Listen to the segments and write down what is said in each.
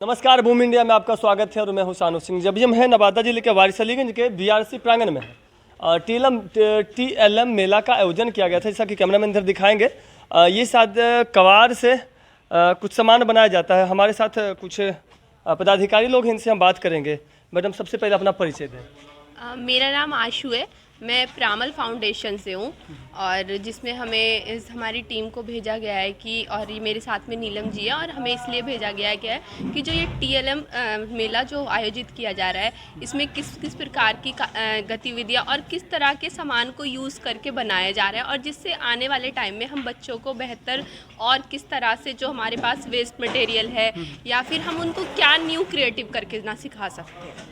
नमस्कार, boom India में आपका स्वागत है और मैं हूं शानू सिंह। जब हम हैं नवादा जिले के वारिसलीगंज के बीआरसी प्रांगण में है। टीएलएम मेला का आयोजन किया गया था, जैसा कि कैमरामैन इधर दिखाएंगे। ये शायद कवाड़ से कुछ सामान बनाया जाता है। हमारे साथ कुछ पदाधिकारी लोग हैं, इनसे हम बात करेंगे। मैडम, सबसे पहले अपना परिचय दें। मेरा नाम आशु है। मैं प्रामल फाउंडेशन से हूँ और जिसमें हमें हमारी टीम को भेजा गया है कि, और ये मेरे साथ में नीलम जी है, और हमें इसलिए भेजा गया है कि जो ये टीएलएम मेला जो आयोजित किया जा रहा है, इसमें किस किस प्रकार की गतिविधियाँ और किस तरह के सामान को यूज़ करके बनाया जा रहा है, और जिससे आने वाले टाइम में हम बच्चों को बेहतर और किस तरह से जो हमारे पास वेस्ट मटेरियल है या फिर हम उनको क्या न्यू क्रिएटिव करके ना सिखा सकते हैं।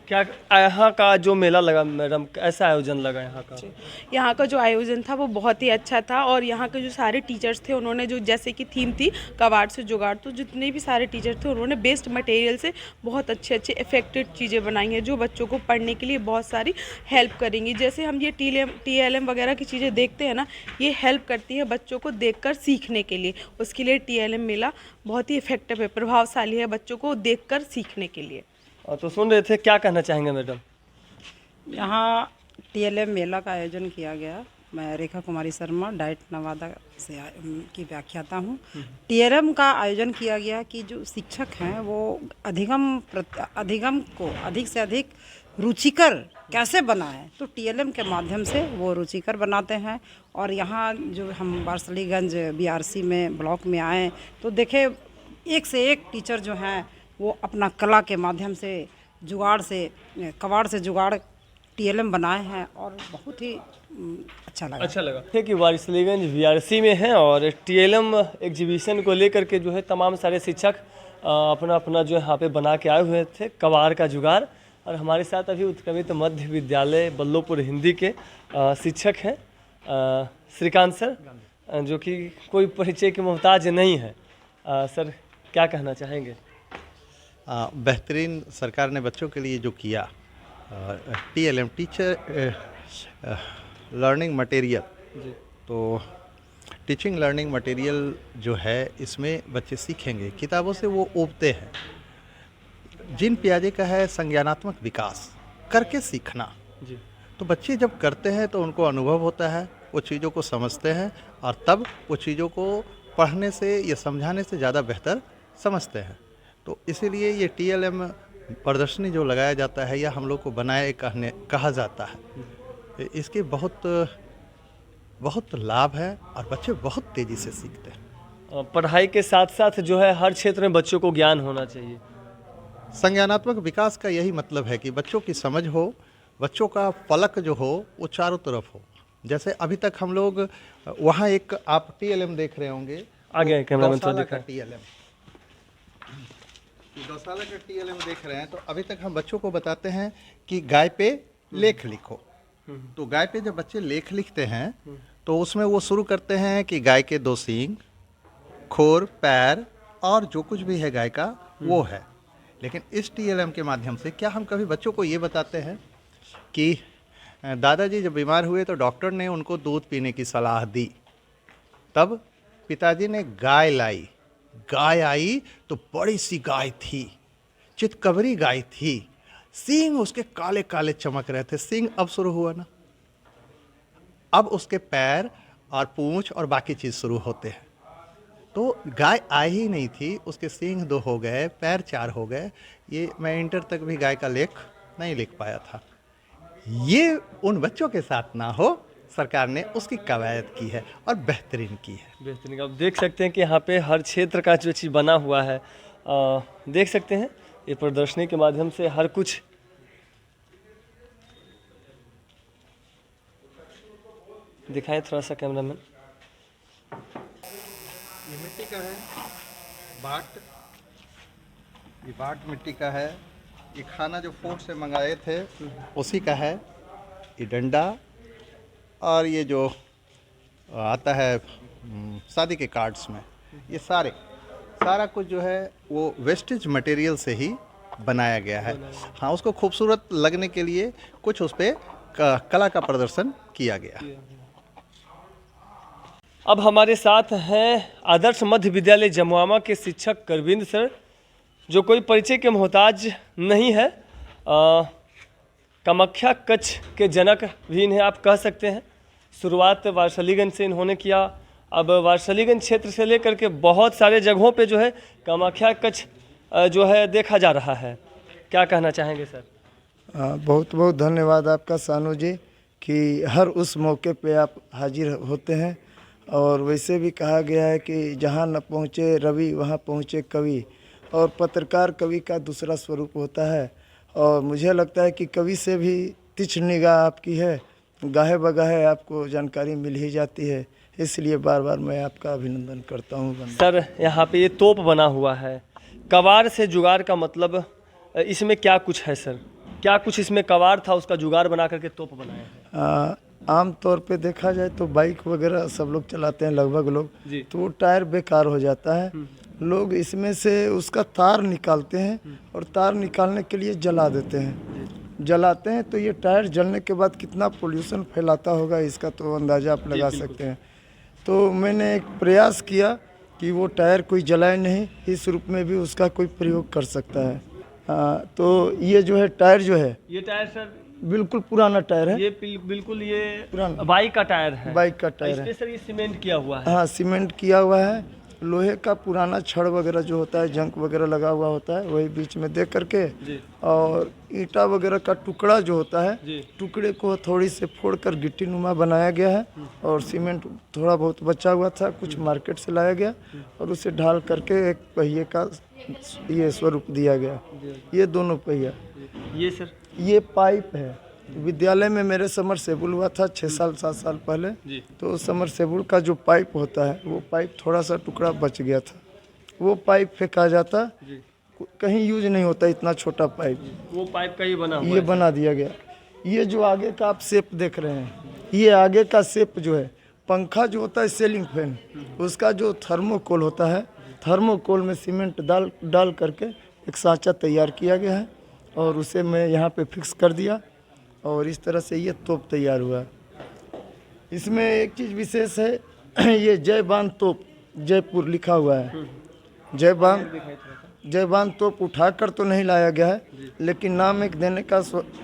क्या यहाँ का जो मेला लगा मैडम, ऐसा आयोजन लगा यहाँ का जो आयोजन था वो बहुत ही अच्छा था। और यहाँ के जो सारे टीचर्स थे, उन्होंने जो जैसे कि थीम थी कबाड़ से जुगाड़, तो जितने भी सारे टीचर थे उन्होंने बेस्ट मटेरियल से बहुत अच्छे अच्छे इफेक्टिव चीज़ें बनाई हैं जो बच्चों को पढ़ने के लिए बहुत सारी हेल्प करेंगी। जैसे हम ये टीएलएम वगैरह की चीज़ें देखते हैं ना, ये हेल्प करती है बच्चों को देखकर सीखने के लिए। उसके लिए टीएलएम मेला बहुत ही इफेक्टिव है, प्रभावशाली है बच्चों को देखकर सीखने के लिए। तो सुन रहे थे, क्या कहना चाहेंगे मैडम? यहाँ टीएलएम मेला का आयोजन किया गया। मैं रेखा कुमारी शर्मा, डाइट नवादा से की व्याख्याता हूँ। टीएलएम का आयोजन किया गया कि जो शिक्षक हैं वो अधिगम को अधिक से अधिक रुचिकर कैसे बनाएं, तो टीएलएम के माध्यम से वो रुचिकर बनाते हैं। और यहाँ जो हम वारिसलीगंज बीआरसी में ब्लॉक में आए तो देखे एक से एक टीचर जो हैं वो अपना कला के माध्यम से कबाड़ से जुगाड़ टीएलएम बनाए हैं और बहुत ही अच्छा लगा। थे कि वारिसलीगंज बीआरसी में हैं और टीएलएम एग्जीबिशन को लेकर के जो है तमाम सारे शिक्षक अपना अपना जो है यहाँ पे बना के आए हुए थे, कबाड़ का जुगाड़। और हमारे साथ अभी उत्क्रमित मध्य विद्यालय बल्लोपुर हिंदी के शिक्षक हैं श्रीकांत सर, जो कि कोई परिचय के मोहताज नहीं है। सर, क्या कहना चाहेंगे? बेहतरीन सरकार ने बच्चों के लिए जो किया, टीएलएम टीचर लर्निंग मटेरियल, तो टीचिंग लर्निंग मटेरियल जो है इसमें बच्चे सीखेंगे। किताबों से वो उबते हैं। जिन पियाजे का है संज्ञानात्मक विकास, करके सीखना जी। तो बच्चे जब करते हैं तो उनको अनुभव होता है, वो चीज़ों को समझते हैं और तब वो चीज़ों को पढ़ने से या समझाने से ज़्यादा बेहतर समझते हैं। तो इसीलिए ये टीएलएम प्रदर्शनी जो लगाया जाता है या हम लोग को कहा जाता है, इसके बहुत लाभ है और बच्चे बहुत तेज़ी से सीखते हैं। पढ़ाई के साथ साथ जो है हर क्षेत्र में बच्चों को ज्ञान होना चाहिए। संज्ञानात्मक विकास का यही मतलब है कि बच्चों की समझ हो, बच्चों का फलक जो हो वो चारों तरफ हो। जैसे अभी तक हम लोग वहाँ एक आप टीएलएम देख रहे होंगे, आगे गौशाला का टीएलएम देख रहे हैं। तो अभी तक हम बच्चों को बताते हैं कि गाय पे लेख लिखो। तो गाय पे जब बच्चे लेख लिखते हैं तो उसमें वो शुरू करते हैं कि गाय के 2 सींग, खुर, पैर और जो कुछ भी है गाय का वो है। लेकिन इस टीएलएम के माध्यम से क्या हम कभी बच्चों को ये बताते हैं कि दादाजी जब बीमार हुए तो डॉक्टर ने उनको दूध पीने की सलाह दी, तब पिताजी ने गाय लाई, गाय आई तो बड़ी सी गाय थी, चितकबरी गाय थी, सींग उसके काले काले चमक रहे थे। सींग अब शुरू हुआ ना, अब उसके पैर और पूंछ और बाकी चीज़ शुरू होते हैं। तो गाय आई ही नहीं थी, उसके सींग 2 हो गए, पैर 4 हो गए। ये मैं इंटर तक भी गाय का लेख नहीं लिख पाया था। ये उन बच्चों के साथ ना हो, सरकार ने उसकी कवायद की है और बेहतरीन की है। बेहतरीन। आप देख सकते हैं कि यहाँ पे हर क्षेत्र का जो चीज़ बना हुआ है, देख सकते हैं ये प्रदर्शनी के माध्यम से हर कुछ। दिखाएं थोड़ा सा कैमरामैन। ये मिट्टी का है बाट, ये बाट मिट्टी का है। ये खाना जो फोर्ट से मंगाए थे उसी का है। ये डंडा और ये जो आता है शादी के कार्ड्स में, ये सारा कुछ जो है वो वेस्टेज मटेरियल से ही बनाया गया है। हाँ, उसको खूबसूरत लगने के लिए कुछ उस पर कला का प्रदर्शन किया गया। अब हमारे साथ हैं आदर्श मध्य विद्यालय जमुआमा के शिक्षक करविंद सर। जो कोई परिचय के मोहताज नहीं है। कामाख्या कच्छ के जनक भी इन्हें आप कह सकते हैं। शुरुआत वारसलीगंज से इन्होंने किया। अब वारसलीगंज क्षेत्र से लेकर के बहुत सारे जगहों पे जो है कामाख्या कच्छ जो है देखा जा रहा है। क्या कहना चाहेंगे सर? बहुत बहुत धन्यवाद आपका सानू जी कि हर उस मौके पे आप हाजिर होते हैं। और वैसे भी कहा गया है कि जहाँ न पहुँचे रवि वहाँ पहुँचे कवि, और पत्रकार कवि का दूसरा स्वरूप होता है। और मुझे लगता है कि कवि से भी तीक्ष्ण निगाह आपकी है, गाहे बगाहे आपको जानकारी मिल ही जाती है। इसलिए बार बार मैं आपका अभिनंदन करता हूँ। सर यहाँ पे ये तोप बना हुआ है, कवाड़ से जुगाड़ का मतलब इसमें क्या कुछ है सर? क्या कुछ इसमें कवाड़ था, उसका जुगाड़ बना करके तोप बनाया है? आम तौर पे देखा जाए तो बाइक वगैरह सब लोग चलाते हैं लगभग लोग, जी। तो वो टायर बेकार हो जाता है। लोग इसमें से उसका तार निकालते हैं और तार निकालने के लिए जला देते हैं। जलाते हैं तो ये टायर जलने के बाद कितना पोल्यूशन फैलाता होगा इसका तो अंदाज़ा आप लगा सकते हैं। तो मैंने एक प्रयास किया कि वो टायर कोई जलाए नहीं, इस रूप में भी उसका कोई प्रयोग कर सकता है। तो ये जो है टायर जो है, ये टायर सर बिल्कुल पुराना टायर है। ये बिल्कुल ये पुराना बाइक का टायर है। बाइक का टायर इस है। पे सर ये सीमेंट किया हुआ है। हाँ, सीमेंट किया हुआ है। लोहे का पुराना छड़ वगैरह जो होता है, जंक वगैरह लगा हुआ होता है, वही बीच में दे करके जी। और ईंटा वगैरह का टुकड़ा जो होता है, जी। टुकड़े को थोड़ी से फोड़कर गिट्टी नुमा बनाया गया है। और सीमेंट थोड़ा बहुत बचा हुआ था, कुछ मार्केट से लाया गया और उसे ढाल करके एक पहिए का ये स्वरूप दिया गया। ये दोनों पहिया, ये सर ये पाइप है। विद्यालय में मेरे समरसेबुल हुआ था 6 साल 7 साल पहले, जी। तो समरसेबुल का जो पाइप होता है, वो पाइप थोड़ा सा टुकड़ा बच गया था, वो पाइप फेंका जाता, कहीं यूज नहीं होता इतना छोटा पाइप, वो पाइप का ही बना हुआ ये है। बना दिया गया। ये जो आगे का आप शेप देख रहे हैं, ये आगे का शेप जो है, पंखा जो होता है सीलिंग फैन, उसका जो थर्मोकोल होता है, थर्मोकोल में सीमेंट डाल करके एक सांचा तैयार किया गया है और उसे मैं यहाँ पे फिक्स कर दिया और इस तरह से ये तोप तैयार हुआ। इसमें एक चीज़ विशेष है, ये जय बांध तोप जयपुर लिखा हुआ है। जय बांध तोप उठाकर तो नहीं लाया गया है, लेकिन नाम एक देने का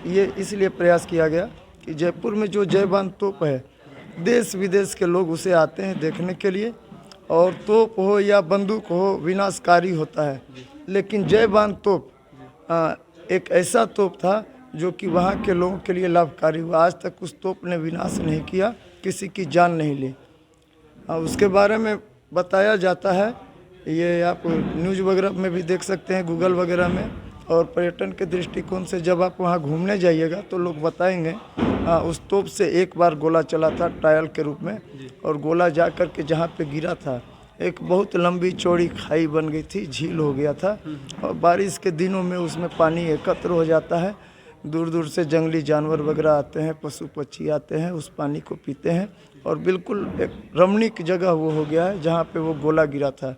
ये इसलिए प्रयास किया गया कि जयपुर में जो जय बांध तोप है, देश विदेश के लोग उसे आते हैं देखने के लिए। और तोप हो या बंदूक हो, विनाशकारी होता है, लेकिन जय बांध तोप एक ऐसा तोप था जो कि वहाँ के लोगों के लिए लाभकारी हुआ। आज तक उस तोप ने विनाश नहीं किया, किसी की जान नहीं ली। उसके बारे में बताया जाता है, ये आप न्यूज़ वगैरह में भी देख सकते हैं, गूगल वगैरह में। और पर्यटन के दृष्टिकोण से जब आप वहाँ घूमने जाइएगा तो लोग बताएंगे उस तोप से एक बार गोला चला था ट्रायल के रूप में, और गोला जा कर के जहाँ पे गिरा था एक बहुत लंबी चौड़ी खाई बन गई थी, झील हो गया था। और बारिश के दिनों में उसमें पानी एकत्र हो जाता है, दूर दूर से जंगली जानवर वगैरह आते हैं, पशु पक्षी आते हैं, उस पानी को पीते हैं। और बिल्कुल एक रमणीक जगह वो हो गया है जहाँ पे वो गोला गिरा था।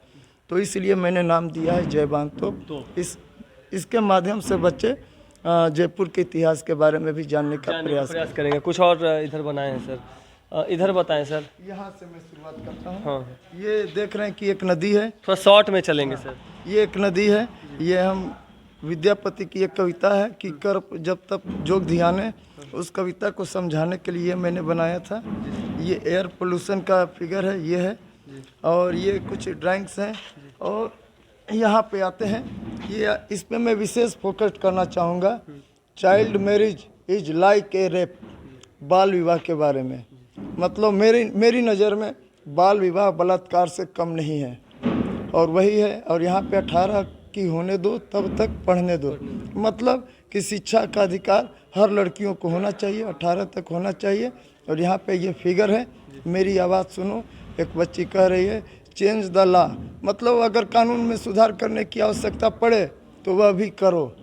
तो इसलिए मैंने नाम दिया है जय बांध तोप। इसके माध्यम से बच्चे जयपुर के इतिहास के बारे में भी जानने का प्रयास करेंगे। कुछ और इधर बनाए हैं सर, इधर बताएं सर। यहाँ से मैं शुरुआत करता हूँ। हाँ, ये देख रहे हैं कि एक नदी है, थोड़ा शॉर्ट में चलेंगे सर। ये एक नदी है। ये हम विद्यापति की एक कविता है कि कर जब तक जोग ध्याने, उस कविता को समझाने के लिए मैंने बनाया था। ये एयर पोल्यूशन का फिगर है, ये है। और ये कुछ ड्राइंग्स हैं। और यहाँ पे आते हैं, ये इस पे मैं विशेष फोकस करना चाहूँगा। Child marriage is like a rape, बाल विवाह के बारे में। मतलब मेरी नज़र में बाल विवाह बलात्कार से कम नहीं है, और वही है। और यहाँ पे 18 की होने दो, तब तक पढ़ने दो। मतलब कि शिक्षा का अधिकार हर लड़कियों को होना चाहिए, 18 तक होना चाहिए। और यहाँ पे ये फिगर है, मेरी आवाज़ सुनो। एक बच्ची कह रही है चेंज द लॉ, मतलब अगर कानून में सुधार करने की आवश्यकता पड़े तो वह भी करो।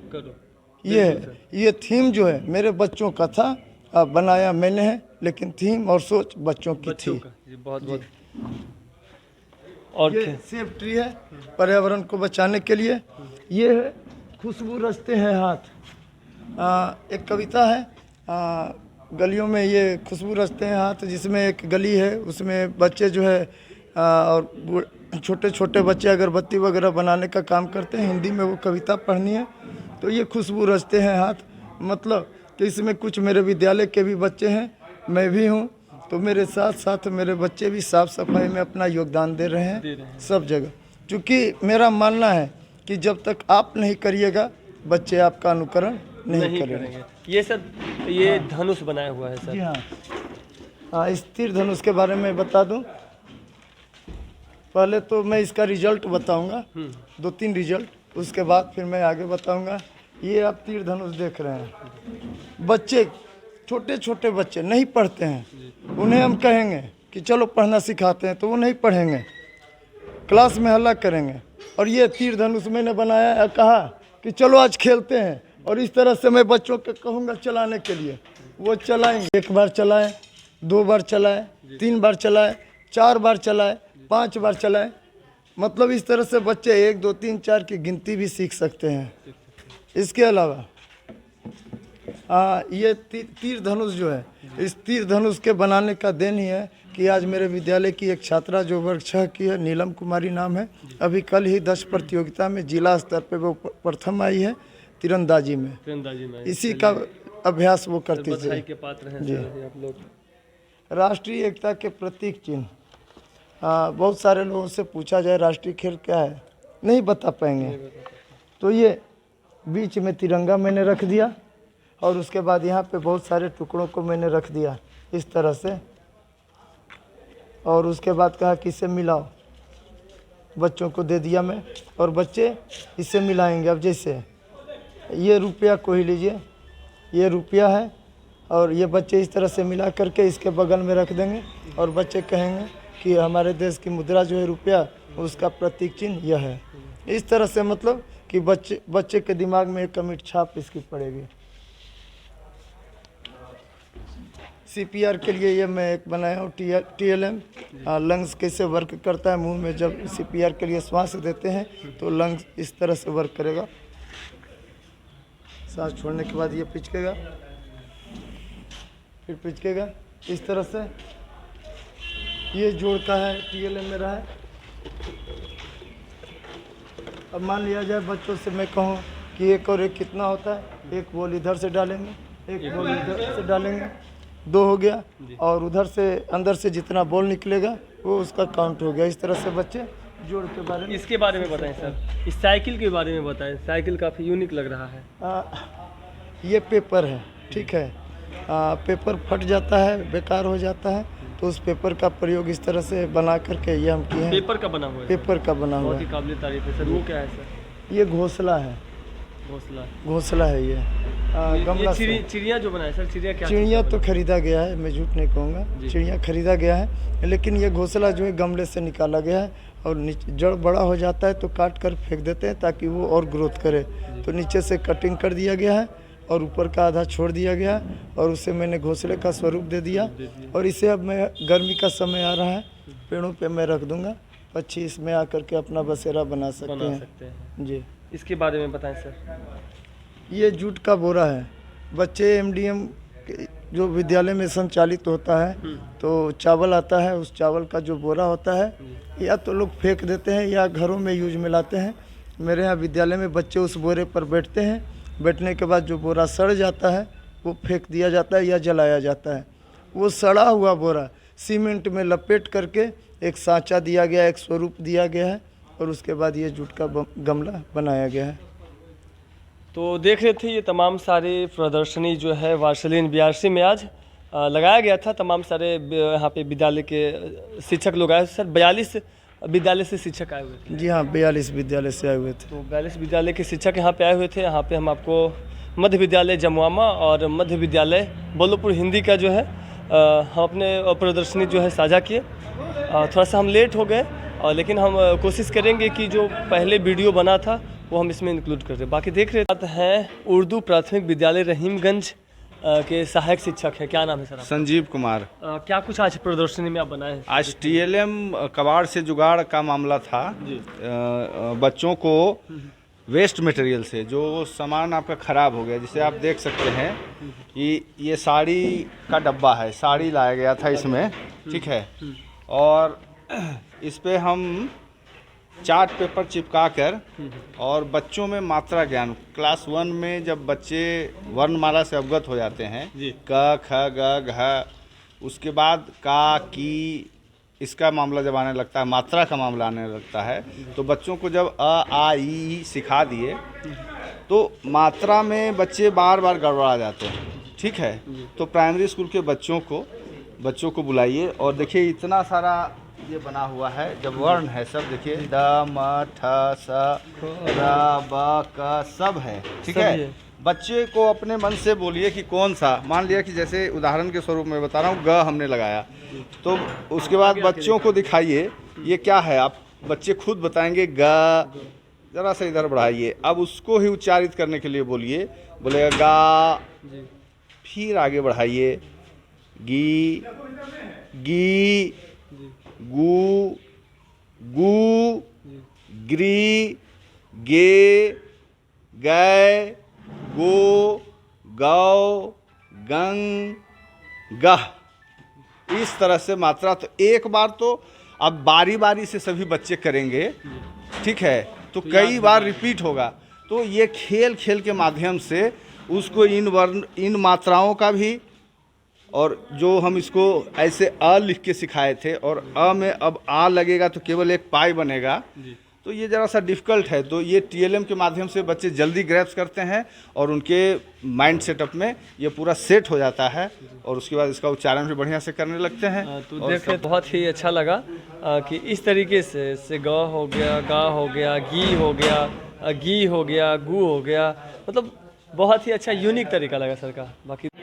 ये थीम जो है मेरे बच्चों का था, बनाया मैंने है, लेकिन थीम और सोच बच्चों की थी। बहुत बहुत। और ये सेफ ट्री है पर्यावरण को बचाने के लिए। ये है खुशबू रचते हैं हाथ, एक कविता है। गलियों में ये खुशबू रचते हैं हाथ, जिसमें एक गली है, उसमें बच्चे जो है और छोटे छोटे बच्चे अगरबत्ती वगैरह बनाने का काम करते हैं, हिंदी में वो कविता पढ़नी है तो ये खुशबू रचते हैं हाथ। मतलब कि इसमें कुछ मेरे विद्यालय के भी बच्चे हैं, मैं भी हूँ, तो मेरे साथ साथ मेरे बच्चे भी साफ सफाई में अपना योगदान दे रहे हैं सब जगह। क्योंकि मेरा मानना है कि जब तक आप नहीं करिएगा बच्चे आपका अनुकरण नहीं करेंगे। ये सर ये धनुष बनाया हुआ है सर। जी हाँ, इस तीर धनुष के बारे में बता दूं। पहले तो मैं इसका रिजल्ट बताऊंगा, 2-3 रिजल्ट, उसके बाद फिर मैं आगे बताऊंगा। ये आप तीर धनुष देख रहे हैं, बच्चे छोटे छोटे बच्चे नहीं पढ़ते हैं, उन्हें हम कहेंगे कि चलो पढ़ना सिखाते हैं तो वो नहीं पढ़ेंगे, क्लास में हल्ला करेंगे। और ये तीर धनुष मैंने बनाया, कहा कि चलो आज खेलते हैं, और इस तरह से मैं बच्चों को कहूँगा चलाने के लिए, वो चलाएंगे। 1 बार चलाएं, 2 बार चलाएं, 3 बार चलाएं, 4 बार चलाएं, 5 बार चलाएं। मतलब इस तरह से बच्चे 1, 2, 3, 4 की गिनती भी सीख सकते हैं। इसके अलावा ये तीर धनुष जो है, इस तीर धनुष के बनाने का देन ही है कि आज मेरे विद्यालय की एक छात्रा जो वर्ग 6 की है, नीलम कुमारी नाम है, अभी कल ही 10 प्रतियोगिता में जिला स्तर पे वो प्रथम आई है तीरंदाजी में। इसी का अभ्यास वो करती थी। के पात्र हैं सर आप लोग। राष्ट्रीय एकता के प्रतीक चिन्ह, बहुत सारे लोगों से पूछा जाए राष्ट्रीय खेल क्या है, नहीं बता पाएंगे। तो ये बीच में तिरंगा मैंने रख दिया, और उसके बाद यहाँ पे बहुत सारे टुकड़ों को मैंने रख दिया इस तरह से, और उसके बाद कहा कि इसे मिलाओ, बच्चों को दे दिया मैं, और बच्चे इसे मिलाएंगे। अब जैसे ये रुपया को ही लीजिए, ये रुपया है, और ये बच्चे इस तरह से मिला करके इसके बगल में रख देंगे, और बच्चे कहेंगे कि हमारे देश की मुद्रा जो है रुपया, उसका प्रतीक चिन्ह यह है। इस तरह से मतलब कि बच्चे के दिमाग में एक अमिट छाप इसकी पड़ेगी। CPR के लिए ये मैं एक बनाया हूँ TLM, लंग्स कैसे वर्क करता है। मुंह में जब CPR के लिए श्वास देते हैं तो लंग्स इस तरह से वर्क करेगा, सांस छोड़ने के बाद ये पिचकेगा, फिर पिचकेगा इस तरह से। ये जोड़ का है, TLM मेरा है। अब मान लिया जाए बच्चों से मैं कहूँ कि 1 और 1 कितना होता है, 1 बॉल इधर से डालेंगे, 1 बॉल इधर से डालेंगे, 2 हो गया, और उधर से अंदर से जितना बॉल निकलेगा वो उसका काउंट हो गया। इस तरह से बच्चे जोड़ के बारे में। इसके बारे में बताएं सर, इस साइकिल के बारे में बताएं। साइकिल काफ़ी यूनिक लग रहा है। ये पेपर है, ठीक है, पेपर फट जाता है, बेकार हो जाता है, तो उस पेपर का प्रयोग इस तरह से बना करके ये हम किए हैं। पेपर का बना हुआ है? पेपर का बना हुआ बहुत ही है। काबिल तारीफ है सर। वो क्या है सर? ये घोंसला है, घोंसला है ये। गमला से चिड़िया जो बनाया सर, चिड़िया क्या? चिड़िया तो खरीदा गया है, मैं झूठ नहीं कहूँगा, चिड़िया खरीदा गया है, लेकिन ये घोंसला जो है गमले से निकाला गया है, और जड़ बड़ा हो जाता है तो काट कर फेंक देते हैं ताकि वो और ग्रोथ करे। तो नीचे से कटिंग कर दिया गया है और ऊपर का आधा छोड़ दिया गया, और उसे मैंने घोंसले का स्वरूप दे दिया। और इसे अब मैं, गर्मी का समय आ रहा है, पेड़ों पे मैं रख दूंगा, पक्षी इसमें आकर के अपना बसेरा बना सकते हैं। जी, इसके बारे में बताएं सर। ये जूट का बोरा है। बच्चे MDM जो विद्यालय में संचालित होता है तो चावल आता है, उस चावल का जो बोरा होता है या तो लोग फेंक देते हैं या घरों में यूज में लाते हैं। मेरे यहाँ विद्यालय में बच्चे उस बोरे पर बैठते हैं, बैठने के बाद जो बोरा सड़ जाता है वो फेंक दिया जाता है या जलाया जाता है। वो सड़ा हुआ बोरा सीमेंट में लपेट करके एक सांचा दिया गया, एक स्वरूप दिया गया है, और उसके बाद ये जूट का गमला बनाया गया है। तो देख रहे थे ये तमाम सारे प्रदर्शनी जो है वार्षिलीन BRC में आज लगाया गया था। तमाम सारे यहाँ पे विद्यालय के शिक्षक लोग आए। सर 42 विद्यालय से शिक्षक आए हुए थे? जी हाँ, 42 विद्यालय से आए हुए थे। तो 42 विद्यालय के शिक्षक यहाँ पे आए हुए थे। यहाँ पे हम आपको मध्य विद्यालय जमुआमा और मध्य विद्यालय बल्लभपुर हिंदी का जो है हम अपने प्रदर्शनी जो है साझा किए। थोड़ा सा हम लेट हो गए, लेकिन हम कोशिश करेंगे कि जो पहले वीडियो बना था वो हम इसमें इंक्लूड कर दें। बाकी देख रहे हैं उर्दू प्राथमिक विद्यालय रहीमगंज के सहायक शिक्षक हैं। क्या नाम है सर आपका? संजीव कुमार। क्या कुछ आज प्रदर्शनी में आप बनाए हैं? आज TLM कबाड़ से जुगाड़ का मामला था। बच्चों को वेस्ट मटेरियल से जो सामान आपका ख़राब हो गया, जिसे आप देख सकते हैं कि ये साड़ी का डब्बा है, साड़ी लाया गया था इसमें, ठीक है, और इस पे हम चार्ट पेपर चिपका कर और बच्चों में मात्रा ज्ञान क्लास 1 में जब बच्चे वर्णमाला से अवगत हो जाते हैं, क ख ग घ, उसके बाद का की, इसका मामला जब आने लगता है, मात्रा का मामला आने लगता है, तो बच्चों को जब अ आ ई सिखा दिए तो मात्रा में बच्चे बार बार गड़बड़ा जाते हैं। ठीक है, तो प्राइमरी स्कूल के बच्चों को बुलाइए और देखिए इतना सारा ये बना हुआ है, जब वर्ण है सब देखिए द म ठ स र ब क सब है। ठीक है, बच्चे को अपने मन से बोलिए कि कौन सा, मान लिया कि जैसे उदाहरण के स्वरूप में बता रहा हूँ, ग हमने लगाया, तो उसके बाद बच्चों को दिखाइए ये क्या है, आप बच्चे खुद बताएंगे ग, ज़रा सा इधर बढ़ाइए, अब उसको ही उच्चारित करने के लिए बोलेगा गा, फिर आगे बढ़ाइए गी गी गू गू ग्री गे गै गो गौ गंग गह, इस तरह से मात्रा। तो एक बार तो अब बारी बारी से सभी बच्चे करेंगे, ठीक है, तो कई बार रिपीट होगा। तो ये खेल खेल के माध्यम से उसको इन मात्राओं का भी, और जो हम इसको ऐसे अ लिख के सिखाए थे और अ में अब आ लगेगा तो केवल एक पाई बनेगा, तो ये ज़रा सा डिफ़िकल्ट है। तो ये टीएलएम के माध्यम से बच्चे जल्दी ग्रैप्स करते हैं और उनके माइंड सेटअप में ये पूरा सेट हो जाता है और उसके बाद इसका उच्चारण भी बढ़िया से करने लगते हैं। तो देख बहुत ही अच्छा लगा कि इस तरीके से ग हो गया, गा हो गया, गी हो गया, गी हो गया, गू हो गया, मतलब बहुत ही अच्छा यूनिक तरीका लगा सर का। बाकी सर